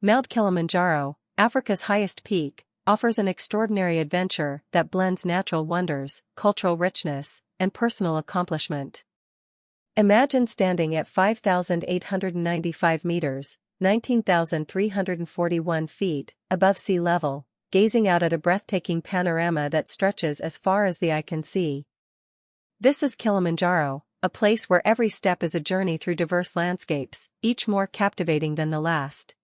Mount Kilimanjaro, Africa's highest peak, offers an extraordinary adventure that blends natural wonders, cultural richness, and personal accomplishment. Imagine standing at 5,895 meters, 19,341 feet, above sea level, gazing out at a breathtaking panorama that stretches as far as the eye can see. This is Kilimanjaro, a place where every step is a journey through diverse landscapes, each more captivating than the last.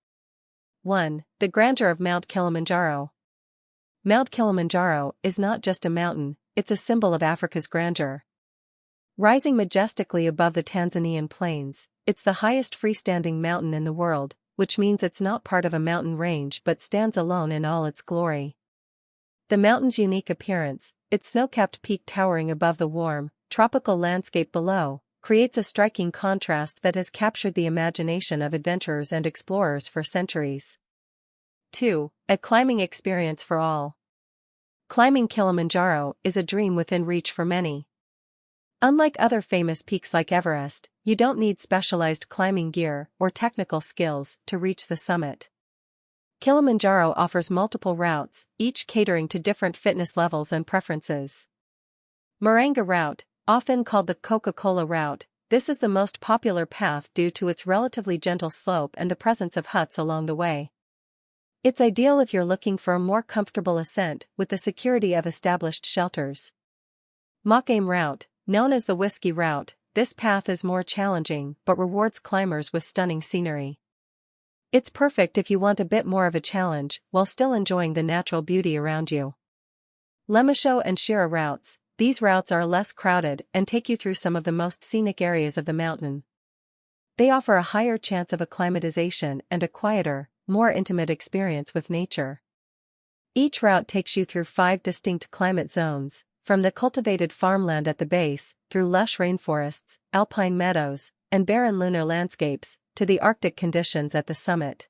1. The grandeur of Mount Kilimanjaro. Mount Kilimanjaro is not just a mountain, it's a symbol of Africa's grandeur. Rising majestically above the Tanzanian plains, it's the highest freestanding mountain in the world, which means it's not part of a mountain range but stands alone in all its glory. The mountain's unique appearance, its snow-capped peak towering above the warm, tropical landscape below, creates a striking contrast that has captured the imagination of adventurers and explorers for centuries. 2. A climbing experience for all. Climbing Kilimanjaro is a dream within reach for many. Unlike other famous peaks like Everest, you don't need specialized climbing gear or technical skills to reach the summit. Kilimanjaro offers multiple routes, each catering to different fitness levels and preferences. Marangu route, often called the Coca-Cola route, this is the most popular path due to its relatively gentle slope and the presence of huts along the way. It's ideal if you're looking for a more comfortable ascent with the security of established shelters. Machame route, known as the Whiskey route, this path is more challenging but rewards climbers with stunning scenery. It's perfect if you want a bit more of a challenge while still enjoying the natural beauty around you. Lemesho and Shira routes, these routes are less crowded and take you through some of the most scenic areas of the mountain. They offer a higher chance of acclimatization and a quieter, more intimate experience with nature. Each route takes you through 5 distinct climate zones, from the cultivated farmland at the base, through lush rainforests, alpine meadows, and barren lunar landscapes, to the Arctic conditions at the summit.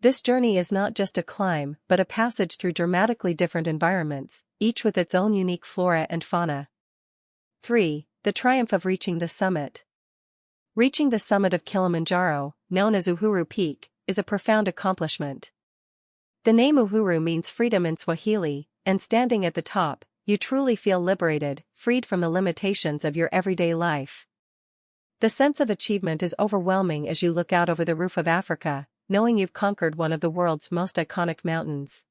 This journey is not just a climb but a passage through dramatically different environments, each with its own unique flora and fauna. 3. The triumph of reaching the summit. Reaching the summit of Kilimanjaro, known as Uhuru Peak, is a profound accomplishment. The name Uhuru means freedom in Swahili, and standing at the top, you truly feel liberated, freed from the limitations of your everyday life. The sense of achievement is overwhelming as you look out over the roof of Africa, knowing you've conquered one of the world's most iconic mountains.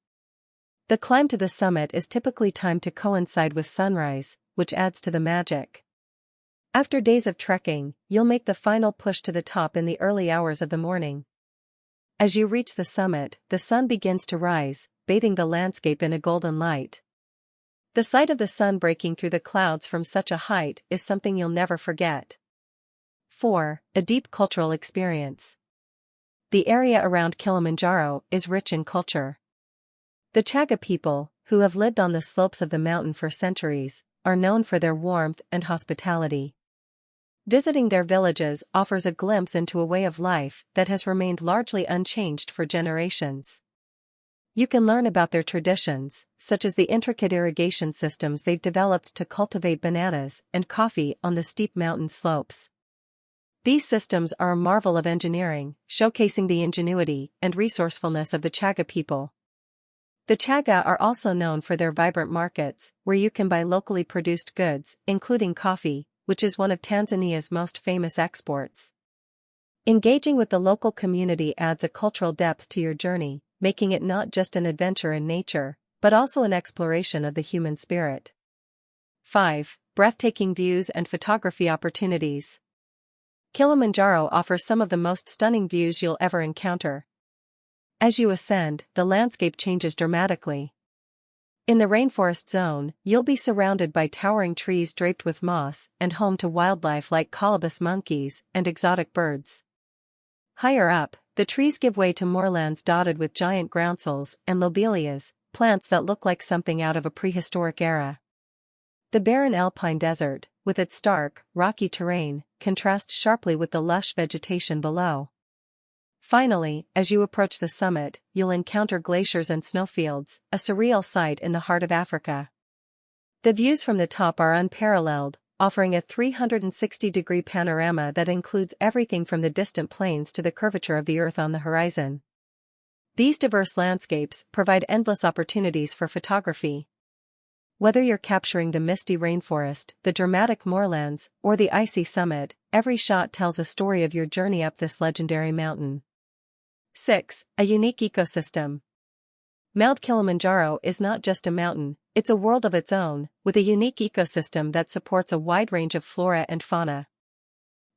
The climb to the summit is typically timed to coincide with sunrise, which adds to the magic. After days of trekking, you'll make the final push to the top in the early hours of the morning. As you reach the summit, the sun begins to rise, bathing the landscape in a golden light. The sight of the sun breaking through the clouds from such a height is something you'll never forget. 4. A deep cultural experience. The area around Kilimanjaro is rich in culture. The Chaga people, who have lived on the slopes of the mountain for centuries, are known for their warmth and hospitality. Visiting their villages offers a glimpse into a way of life that has remained largely unchanged for generations. You can learn about their traditions, such as the intricate irrigation systems they've developed to cultivate bananas and coffee on the steep mountain slopes. These systems are a marvel of engineering, showcasing the ingenuity and resourcefulness of the Chaga people. The Chaga are also known for their vibrant markets, where you can buy locally produced goods, including coffee, which is one of Tanzania's most famous exports. Engaging with the local community adds a cultural depth to your journey, making it not just an adventure in nature, but also an exploration of the human spirit. 5. Breathtaking views and photography opportunities. Kilimanjaro offers some of the most stunning views you'll ever encounter. As you ascend, the landscape changes dramatically. In the rainforest zone, you'll be surrounded by towering trees draped with moss and home to wildlife like colobus monkeys and exotic birds. Higher up, the trees give way to moorlands dotted with giant groundsels and lobelias, plants that look like something out of a prehistoric era. The barren alpine desert, with its stark, rocky terrain, contrasts sharply with the lush vegetation below. Finally, as you approach the summit, you'll encounter glaciers and snowfields, a surreal sight in the heart of Africa. The views from the top are unparalleled, offering a 360-degree panorama that includes everything from the distant plains to the curvature of the earth on the horizon. These diverse landscapes provide endless opportunities for photography. Whether you're capturing the misty rainforest, the dramatic moorlands, or the icy summit, every shot tells a story of your journey up this legendary mountain. 6. A unique ecosystem. Mount Kilimanjaro is not just a mountain, it's a world of its own, with a unique ecosystem that supports a wide range of flora and fauna.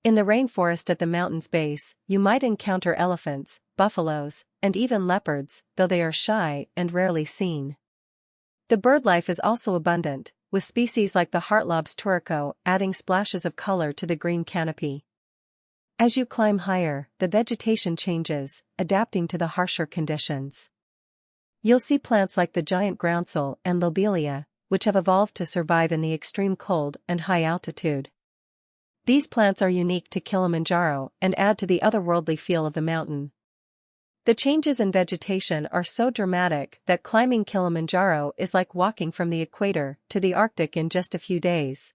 In the rainforest at the mountain's base, you might encounter elephants, buffaloes, and even leopards, though they are shy and rarely seen. The bird life is also abundant, with species like the heartlob's turaco adding splashes of color to the green canopy. As you climb higher, the vegetation changes, adapting to the harsher conditions. You'll see plants like the giant groundsel and lobelia, which have evolved to survive in the extreme cold and high altitude. These plants are unique to Kilimanjaro and add to the otherworldly feel of the mountain. The changes in vegetation are so dramatic that climbing Kilimanjaro is like walking from the equator to the Arctic in just a few days.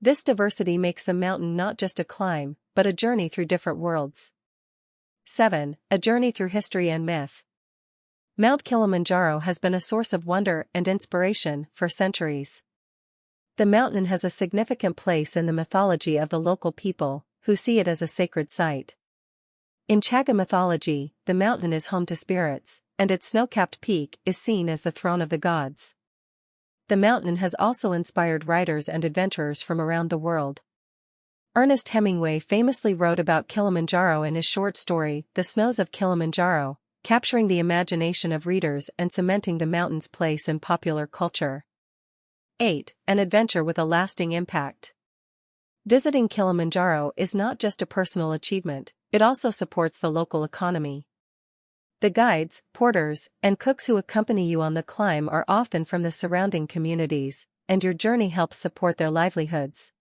This diversity makes the mountain not just a climb, but a journey through different worlds. 7. A journey through history and myth. Mount Kilimanjaro has been a source of wonder and inspiration for centuries. The mountain has a significant place in the mythology of the local people, who see it as a sacred site. In Chaga mythology, the mountain is home to spirits, and its snow-capped peak is seen as the throne of the gods. The mountain has also inspired writers and adventurers from around the world. Ernest Hemingway famously wrote about Kilimanjaro in his short story, The Snows of Kilimanjaro, capturing the imagination of readers and cementing the mountain's place in popular culture. 8. An adventure with a lasting impact. Visiting Kilimanjaro is not just a personal achievement, it also supports the local economy. The guides, porters, and cooks who accompany you on the climb are often from the surrounding communities, and your journey helps support their livelihoods.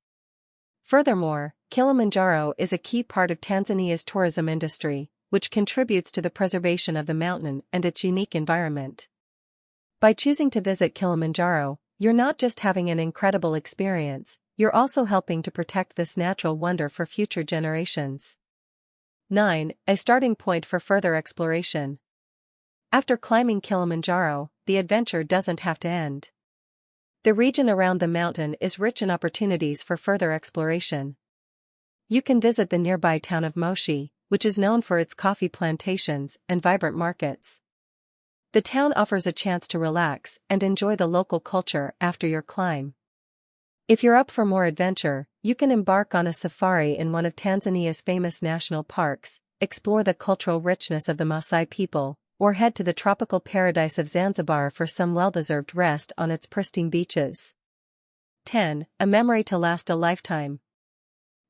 Furthermore, Kilimanjaro is a key part of Tanzania's tourism industry, which contributes to the preservation of the mountain and its unique environment. By choosing to visit Kilimanjaro, you're not just having an incredible experience, you're also helping to protect this natural wonder for future generations. 9. A starting point for further exploration. After climbing Kilimanjaro, the adventure doesn't have to end. The region around the mountain is rich in opportunities for further exploration. You can visit the nearby town of Moshi, which is known for its coffee plantations and vibrant markets. The town offers a chance to relax and enjoy the local culture after your climb. If you're up for more adventure, you can embark on a safari in one of Tanzania's famous national parks, explore the cultural richness of the Maasai people, or head to the tropical paradise of Zanzibar for some well-deserved rest on its pristine beaches. 10. A memory to last a lifetime.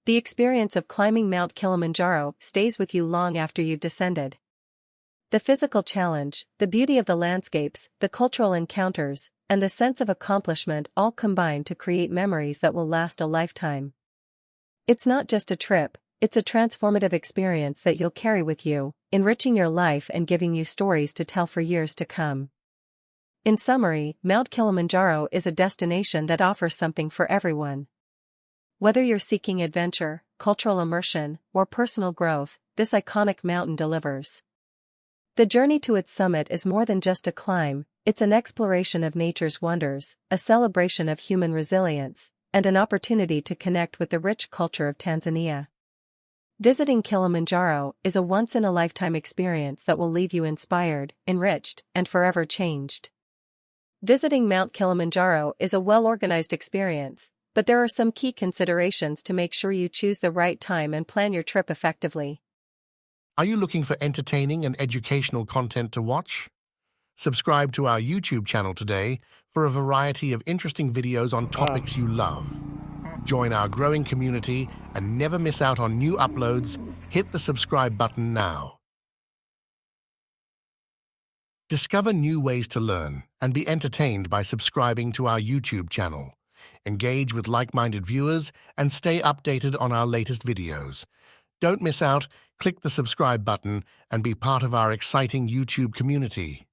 The experience of climbing Mount Kilimanjaro stays with you long after you've descended. The physical challenge, the beauty of the landscapes, the cultural encounters, and the sense of accomplishment all combine to create memories that will last a lifetime. It's not just a trip, it's a transformative experience that you'll carry with you, enriching your life and giving you stories to tell for years to come. In summary, Mount Kilimanjaro is a destination that offers something for everyone. Whether you're seeking adventure, cultural immersion, or personal growth, this iconic mountain delivers. The journey to its summit is more than just a climb, it's an exploration of nature's wonders, a celebration of human resilience, and an opportunity to connect with the rich culture of Tanzania. Visiting Kilimanjaro is a once-in-a-lifetime experience that will leave you inspired, enriched, and forever changed. Visiting Mount Kilimanjaro is a well-organized experience, but there are some key considerations to make sure you choose the right time and plan your trip effectively. Are you looking for entertaining and educational content to watch? Subscribe to our YouTube channel today for a variety of interesting videos on topics you love. Join our growing community and never miss out on new uploads. Hit the subscribe button now. Discover new ways to learn and be entertained by subscribing to our YouTube channel. Engage with like-minded viewers and stay updated on our latest videos. Don't miss out, click the subscribe button and be part of our exciting YouTube community.